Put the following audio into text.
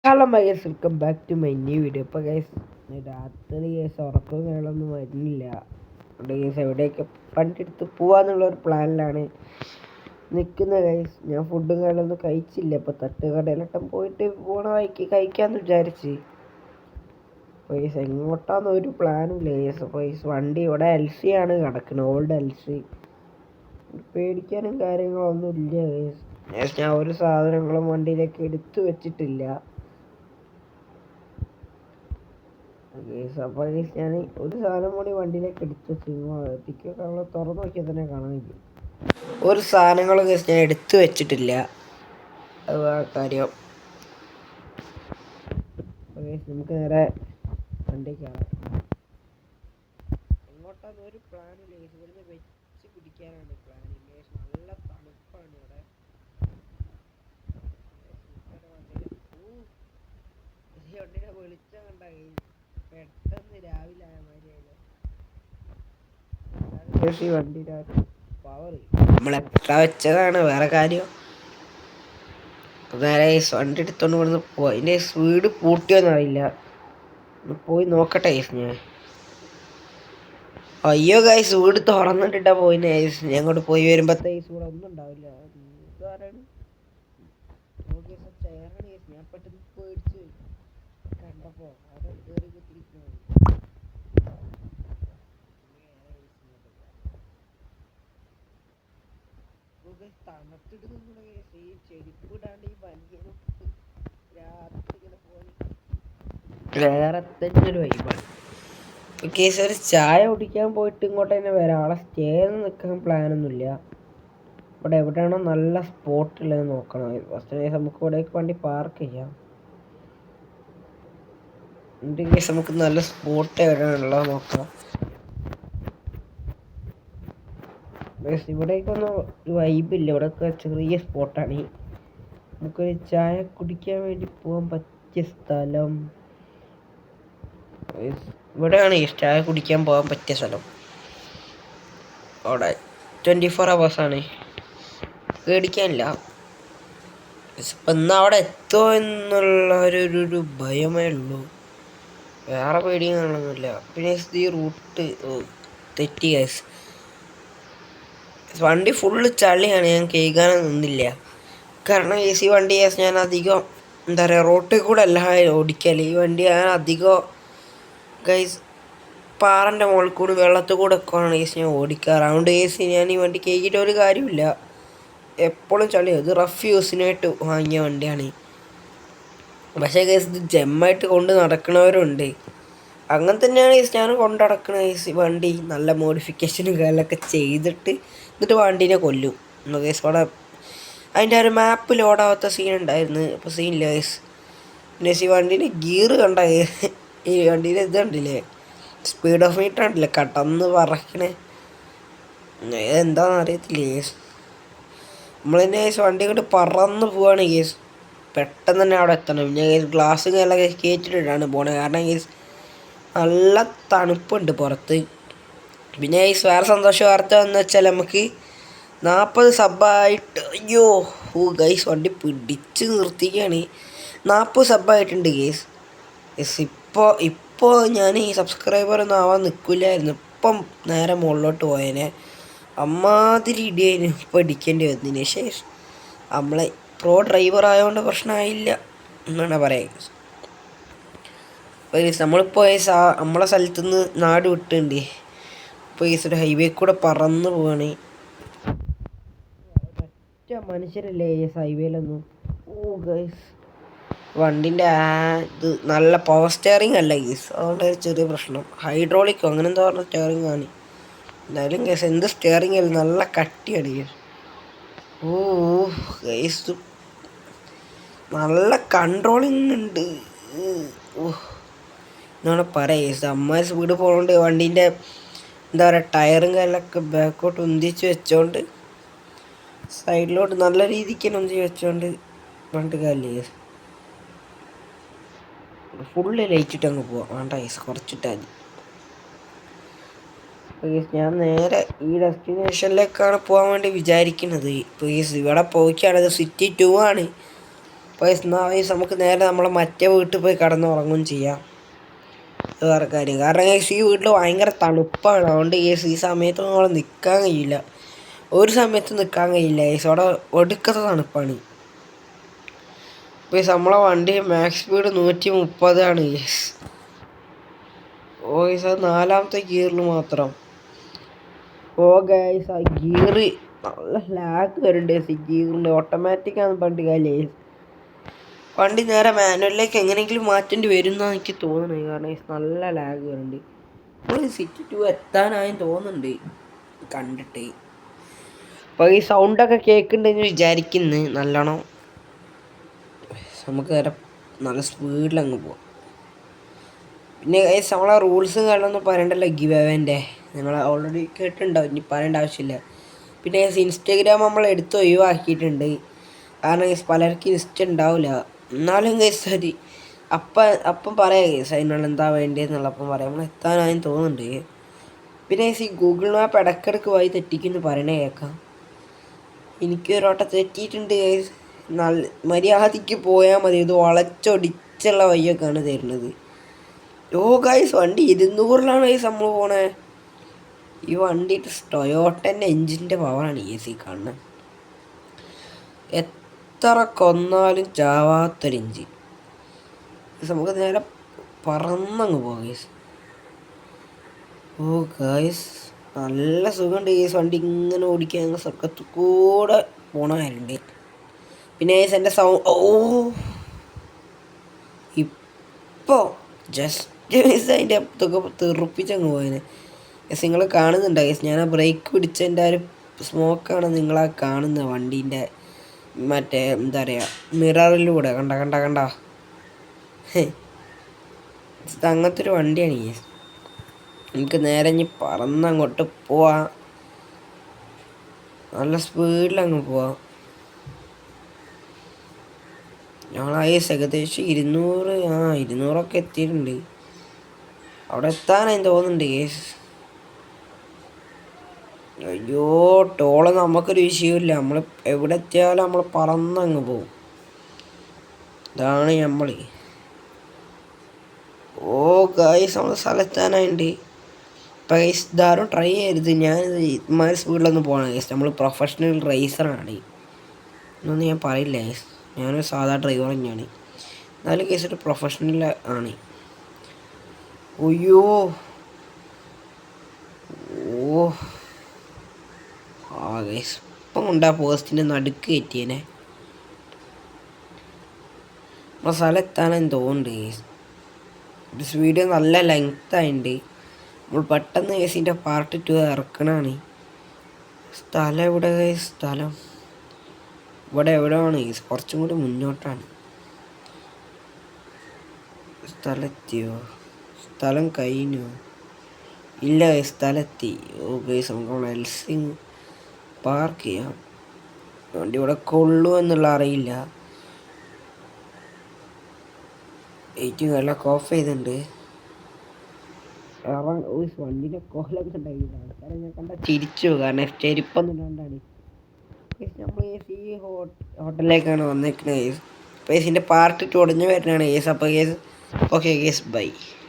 Hello guys, welcome back to my new video. ഇപ്പോൾ guys രാത്രി ഉറക്കവും കാര്യങ്ങളൊന്നും വരുന്നില്ല. അതുകൊണ്ട് ഗൈസ് എവിടെയൊക്കെ വണ്ടിയെടുത്ത് പോവാന്നുള്ളൊരു പ്ലാനിലാണ് നിൽക്കുന്നത് ഗൈസ്. ഞാൻ ഫുഡും കാര്യങ്ങളൊന്നും കഴിച്ചില്ല. ഇപ്പോൾ തട്ടുകടയിലൊട്ടം പോയിട്ട് പോണ വഴിക്ക് കഴിക്കാമെന്ന് വിചാരിച്ച്. ഗൈസ് എങ്ങോട്ടാന്ന് ഒരു പ്ലാനും ഇല്ല ഗൈസ്. അപ്പോൾ ഗൈസ് വണ്ടി ഇവിടെ LC ആണ് കിടക്കുന്നത്, ഓൾഡ് LC. പേടിക്കാനും കാര്യങ്ങളൊന്നും ഇല്ല ഗൈസ്. ഞാൻ ഒരു സാധനങ്ങളും വണ്ടിയിലേക്ക് എടുത്തു വെച്ചിട്ടില്ല. അപ്പോൾ ഞാൻ ഒരു സാധനം കൂടി വണ്ടിയിലേക്ക് എടുത്ത് ടിക്കറ്റ് നമ്മൾ തുറന്നു നോക്കിയാൽ തന്നെ കാണാൻ കഴിയും. ഒരു സാധനങ്ങളും ഞാൻ എടുത്തു വെച്ചിട്ടില്ല, അത് കാര്യം. നമുക്ക് നേരെ വണ്ടി കയറാം. എങ്ങോട്ടാന്ന് ഒരു പ്ലാനില്ല. ഇവിടുന്ന് വെച്ച് പിടിക്കാനാണ് പ്ലാൻ. നല്ല തണുപ്പാണ് ഇവിടെ. വണ്ടിയുടെ വെളിച്ചം കണ്ട പെട്ടെന്ന് രാവിലെ ആയ മാതിരിയായില്ല. വണ്ടിയുടെ പവർ നമ്മളെത്ര വെച്ചതാണ് വേറെ കാര്യം. നേരെ വണ്ടി എടുത്തോണ്ട് ഇവിടുന്ന് പോവാ. അതിൻ്റെ സ്പീഡ് കൂട്ടിയോന്നും അറിയില്ല. പോയി നോക്കട്ടെ ഞാൻ. അയ്യോ ഗൈസ്, വീട് തുറന്നിട്ടിട്ടാ പോയിന് ഗൈസ്. ഞാൻ അങ്ങോട്ട് പോയി വരുമ്പോഴത്തെ ഇവിടെ ഒന്നും ഉണ്ടാവില്ല. ഇതാരാണ്? ഞാൻ പെട്ടെന്ന് പേടിച്ച് കണ്ടപ്പോ അവിടെ കയറി കുത്തിരിക്കുന്നത്. തണുത്തിട്ട് നിങ്ങളുടെ കേസ് ഈ ചെരുപ്പ് ഇടാണ്ട് ഈ വണ്ടിയെ രാത്രി ഇങ്ങനെ പോയി വേറെ തന്നെ ഒരു വൈബാണ്. കേസ് ഒരു ചായ കുടിക്കാൻ പോയിട്ട് ഇങ്ങോട്ട് തന്നെ വരാം. ആളെ സ്റ്റേ നിൽക്കാൻ പ്ലാനൊന്നുമില്ല. ഇവിടെ എവിടെയാണോ നല്ല സ്പോട്ടുള്ളത് നോക്കണം. ഫസ്റ്റ് കേസ് നമുക്ക് ഇവിടേക്ക് വണ്ടി പാർക്ക് ചെയ്യാം. എൻ്റെ കേസ് നമുക്ക് നല്ല സ്പോട്ട് എവിടെയാണുള്ളത് നോക്കാം. ഇവിടേക്കൊന്നും വൈബില്ല. ഇവിടെയൊക്കെ ചെറിയ സ്പോട്ടാണ്. നമുക്കൊരു ചായ കുടിക്കാൻ വേണ്ടി പോകാൻ പറ്റിയ സ്ഥലം ഇവിടെയാണ്. ഈ ചായ കുടിക്കാൻ പോകാൻ പറ്റിയ സ്ഥലം അവിടെ 24 hours ആണ്. പേടിക്കാനില്ല. ഇപ്പം ഇന്ന് അവിടെ എത്തുമോ എന്നുള്ള ഒരു ഭയമേ ഉള്ളൂ. വേറെ പേടിയും കാണുന്നില്ല. പിന്നെ ഈ റൂട്ട് തെറ്റി ഗൈസ്. വണ്ടി ഫുള്ള് ചളിയാണ്. ഞാൻ കേൾക്കാനും നിന്നില്ല. കാരണം വണ്ടി ഞാൻ അധികം എന്താ പറയുക റോട്ടിൽ കൂടെ അല്ല ഓടിക്കൽ. ഈ വണ്ടി ഞാൻ അധികം ഗൈസ് പാറൻ്റെ മുകളിൽ കൂടി വെള്ളത്തിൽ കൂടെ ഒക്കെയാണ് ഞാൻ ഓടിക്കാറ്. അതുകൊണ്ട് ഞാൻ ഈ വണ്ടി കേൾക്കിയിട്ട് ഒരു കാര്യമില്ല. എപ്പോഴും ചളിയാണ്. ഇത് റഫ് യൂസിനായിട്ട് വാങ്ങിയ വണ്ടിയാണ്. പക്ഷേ ഇത് ജമ്മായിട്ട് കൊണ്ട് നടക്കുന്നവരുണ്ട്. അങ്ങനെ തന്നെയാണ് ഞാൻ കൊണ്ട് നടക്കുന്ന വണ്ടി. നല്ല മോഡിഫിക്കേഷനും കാര്യങ്ങളൊക്കെ ചെയ്തിട്ട് എന്നിട്ട് വണ്ടീനെ കൊല്ലും. അവിടെ അതിൻ്റെ ഒരു മാപ്പ് ലോഡാവാത്ത സീൻ ഉണ്ടായിരുന്നു. അപ്പോൾ സീനില്ല ഗൈസ്. പിന്നെ വണ്ടീൻ്റെ ഗിയർ കണ്ട ഈ വണ്ടീൻ്റെ ഇത് കണ്ടില്ലേ, സ്പീഡ് ഓഫ് മീറ്റർ കണ്ടില്ലേ, കടന്ന് പറക്കണേ. എന്താണെന്ന് അറിയത്തില്ല ഗേസ്. നമ്മളതിൻ്റെ കേസ് വണ്ടി കൊണ്ട് പറന്ന് പോവാണ് കേസ്. പെട്ടെന്ന് തന്നെ അവിടെ എത്തണം. പിന്നെ കേസ് ഗ്ലാസ് എല്ലാം കയറ്റിട്ടിട്ടാണ് പോണത്. കാരണം കേസ് നല്ല തണുപ്പുണ്ട് പുറത്ത്. പിന്നെ കേസ് വേറെ സന്തോഷ വാർത്ത എന്ന് വെച്ചാൽ നമുക്ക് 40 സബ്ബായിട്ട് അയ്യോ ഗൈസ് വണ്ടി പിടിച്ച് നിർത്തിക്കുകയാണ്. 40 സബ്ബായിട്ടുണ്ട് ഗേസ്. ഇപ്പോൾ ഞാൻ ഈ സബ്സ്ക്രൈബറൊന്നും ആവാൻ നിൽക്കില്ലായിരുന്നു. ഇപ്പം നേരെ മുകളിലോട്ട് പോയേനെ. അമ്മാതിരി ഇടിയായിരുന്നു ഇപ്പോൾ ഇടിക്കേണ്ടി വന്നതിന് ശേഷം. നമ്മളെ പ്രോ ഡ്രൈവർ ആയതുകൊണ്ട് പ്രശ്നമായില്ല എന്നാണ് പറയുക. നമ്മളിപ്പോൾ നമ്മളെ സ്ഥലത്തുനിന്ന് നാട് വിട്ടുണ്ട്. ഇപ്പോൾ ഈ ഹൈവേ കൂടെ പറന്ന് പോവാണ്. മനുഷ്യരല്ലേ ഈ ഹൈവേയിലൊന്നും. ഗൈസ് വണ്ടിൻ്റെ ഇത് നല്ല പവർ സ്റ്റിയറിംഗ് അല്ല ഗൈസ്. അതുകൊണ്ട് ഒരു ചെറിയ പ്രശ്നം. ഹൈഡ്രോളിക്കോ അങ്ങനെ എന്താ പറഞ്ഞ സ്റ്റിയറിംഗ് ആണ്. എന്തായാലും ഗൈസ് എന്ത് സ്റ്റിയറിംഗ് അല്ല, നല്ല കട്ടിയാണ് ഗൈസ്. ഗൈസ് നല്ല കൺട്രോളിങ് ഉണ്ട്. എന്നാണ് പറയാം ഗൈസ്. അമ്മ സ്പീഡ് പോകുന്നതുകൊണ്ട് വണ്ടീൻ്റെ എന്താ പറയുക ടയറും കാര്യങ്ങളൊക്കെ ബാക്കോട്ട് ഉന്തിച്ച് വെച്ചോണ്ട് സൈഡിലോട്ട് നല്ല രീതിക്ക് തന്നെ ഉന്തി വെച്ചോണ്ട് വണ്ടി കാലില്ല ഗൈസ്. ഫുള്ള് ലയിച്ചിട്ട് അങ്ങ് പോവാം. വേണ്ട ഗൈസ്, കുറച്ചിട്ടാൽ മതി. ഞാൻ നേരെ ഈ ഡെസ്റ്റിനേഷനിലേക്കാണ് പോകാൻ വേണ്ടി വിചാരിക്കുന്നത്. ഇപ്പോൾ ഇവിടെ പോയിക്കാണത് സിറ്റി 2 ആണ്. ഗൈസ് നമുക്ക് നേരെ നമ്മളെ മറ്റേ വീട്ടിൽ പോയി കിടന്നുറങ്ങുകയും ചെയ്യാം. അത് വേറെ കാര്യം. കാരണം ഗൈസ് ഈ വീട്ടിൽ ഭയങ്കര തണുപ്പാണ്. അതുകൊണ്ട് ഗൈസ് ഈ സമയത്ത് നമ്മൾ നിൽക്കാൻ കഴിയില്ല. ഒരു സമയത്ത് നിൽക്കാൻ കഴിയില്ല ഗൈസ്. അവിടെ ഒടുക്കത്തെ തണുപ്പാണ്. ഗൈസ് നമ്മളെ വണ്ടി മാക്സ് സ്പീഡ് 130 ആണ് ഗൈസ്. ഓ ഗൈസ് അത് 4ാമത്തെ ഗിയറിൽ മാത്രം. ഓ ഗൈസ് ആ ഗിയറ് നല്ല ലാഗ് വരുന്നുണ്ട് ഗൈസ്. ഈ ഗിയറിൻ്റെ ഓട്ടോമാറ്റിക്കാന്ന് പറഞ്ഞിട്ട് കാര്യമില്ല. വണ്ടി നേരെ മാനുവലിലേക്ക് എങ്ങനെയെങ്കിലും മാറ്റേണ്ടി വരും എന്നാണ് എനിക്ക് തോന്നുന്നത്. കാരണം നല്ല ലാഗ് വരുന്നുണ്ട്. നമ്മൾ സിറ്റി 2 എത്താനായും തോന്നുന്നുണ്ട് കണ്ടിട്ട്. അപ്പോൾ ഈ സൗണ്ടൊക്കെ കേൾക്കുന്നുണ്ടെന്ന് വിചാരിക്കുന്നു നല്ലോണം. നമുക്ക് നേരെ നല്ല സ്പീഡിൽ അങ്ങ് പോവാം. പിന്നെ ഗൈസ് നമ്മളെ റൂൾസും കാര്യങ്ങളൊന്നും പറയണ്ടല്ലോ ഗിവ് അവേൻ്റെ. നിങ്ങൾ ഓൾറെഡി കേട്ടിട്ടുണ്ടാവും, ഇനി പറയേണ്ട ആവശ്യമില്ല. പിന്നെ ഗൈസ് ഇൻസ്റ്റാഗ്രാം നമ്മൾ എടുത്ത് ഒഴിവാക്കിയിട്ടുണ്ട്. കാരണം ഗൈസ് പലർക്കും ഇൻസ്റ്റ ഉണ്ടാവില്ല. എന്നാലും ഗൈസ് അത് അപ്പം പറയാം ഗൈസ് അതിനുള്ള എന്താ വേണ്ടതെന്നുള്ളപ്പം പറയാം. നമ്മൾ എത്താനായും തോന്നുന്നുണ്ട്. പിന്നെ ഗൈസ് ഈ ഗൂഗിൾ മാപ്പ് ഇടയ്ക്കിടയ്ക്ക് വഴി തെറ്റിക്കുന്നു പറയണേ കേൾക്കാം. എനിക്കൊരോട്ടം തെറ്റിയിട്ടുണ്ട് ഗൈസ്. മര്യാദയ്ക്ക് പോയാൽ മതി. ഇത് വളച്ചൊടിച്ചുള്ള വഴിയൊക്കെയാണ് തരുന്നത്. ഓ ഗൈസ് വണ്ടി 200-ലാണ് ഗൈസ് നമ്മൾ പോണേ. ഈ വണ്ടി ടൊയോട്ടൻ്റെ എൻജിൻ്റെ പവറാണ് സി കാണുന്നത്. എത്ര കൊന്നാലും ചാവാത്തൊരു എൻജിൻ. നമുക്ക് നേരെ പറന്നങ്ങ് പോകാം ഗൈസ്. ഓ ഗൈസ് നല്ല സുഖമുണ്ട് ഗൈസ്. വണ്ടി ഇങ്ങനെ ഓടിക്കാൻ ഞങ്ങൾ സ്വർഗത്തിൽ കൂടെ പോണമാരുണ്ട്. പിന്നെ ഗൈസ് എൻ്റെ സൗണ്ട് ഇപ്പോൾ ജസ്റ്റ് ഗൈസ് അതിൻ്റെ അപ്പത്തൊക്കെ തെറുപ്പിച്ചങ്ങ് പോയതിന്. ഗൈസ് നിങ്ങൾ കാണുന്നുണ്ടോ ഗൈസ്? ഞാൻ ആ ബ്രേക്ക് പിടിച്ചതിൻ്റെ ഒരു സ്മോക്കാണ് നിങ്ങളാ കാണുന്നത് വണ്ടീൻ്റെ മറ്റേ എന്താ പറയുക മിററിലൂടെ. കണ്ട അങ്ങനത്തെ ഒരു വണ്ടിയാണ് ഗൈസ്. നമുക്ക് നേരെ ഇനി പറന്നങ്ങോട്ട് പോവാം. നല്ല സ്പീഡിലങ്ങ് പോവാം. ഞങ്ങളായി ഏകദേശം 200 എത്തിയിട്ടുണ്ട്. അവിടെ എത്താനായി തോന്നുന്നുണ്ട് കേസ്. അയ്യോ ടോള് നമുക്കൊരു വിഷയമില്ല. നമ്മൾ എവിടെ എത്തിയാലും നമ്മൾ പറന്നങ്ങ് പോവും. ഇതാണ് നമ്മൾ. ഓ ഗൈസ് നമ്മൾ സ്ഥലത്താനായിട്ടുണ്ട്. ഇപ്പം ഗൈസ് ഇതാരും ട്രൈ ചെയ്യരുത്. ഞാൻ ഇമാതിരി സ്പീഡിലൊന്നും പോകണം ഗൈസ്. നമ്മൾ പ്രൊഫഷണൽ റേസറാണ് എന്നൊന്നും ഞാൻ പറയില്ല ഗൈസ്. ഞാനൊരു സാധാ ഡ്രൈവർ തന്നെയാണ്. എന്നാലും കേസ് ഒരു പ്രൊഫഷണൽ ആണ്. അയ്യോ ഓ ആ ഗൈസ് ഇപ്പം കൊണ്ടാ പോസ്റ്റിൻ്റെ നടുക്ക് കയറ്റിയേനെ. നമ്മളെ സ്ഥലം എത്താനെന്ന് തോന്നുന്നുണ്ട് ഗൈസ്. ഒരു വീഡിയോ നല്ല ലെങ്തായിട്ടുണ്ട്. നമ്മൾ പെട്ടെന്ന് കേസിൻ്റെ പാർട്ട് 2 ഇറക്കണതാണ്. സ്ഥലം എവിടെ ഗൈസ്? സ്ഥലം ഇവിടെ എവിടെയാണ് ഗൈസ്? കുറച്ചും കൂടി മുന്നോട്ടാണ്. സ്ഥലത്തിയോ? സ്ഥലം കഴിഞ്ഞു ഇല്ല ഗൈസ്, സ്ഥലത്തി. ഓ ഗൈസ് നമുക്ക് നമ്മൾ എൽസിങ് പാർക്ക് ചെയ്യാം. വണ്ടി ഇവിടെ കൊള്ളു എന്നുള്ള അറിയില്ല. ഏറ്റവും നല്ല ഓഫ് ചെയ്തിട്ടുണ്ട്. വണ്ടിൻ്റെ കോലൊക്കെ ഉണ്ടായില്ല. ആൾക്കാരെ ഞാൻ കണ്ട ചിരിച്ചു. കാരണം ചെരുപ്പൊന്നും ഇല്ലാണ്ടാണ്. നമ്മൾ ഈ ഹോട്ടലിലേക്കാണ് വന്നേക്കുന്നത് കേസ്. അപ്പോൾ കേസിൻ്റെ പാർട്ട് 2 ഉടഞ്ഞു വരുന്നതാണ് കേസ്. അപ്പോൾ കേസ് ഓക്കെ കേസ് ബൈ.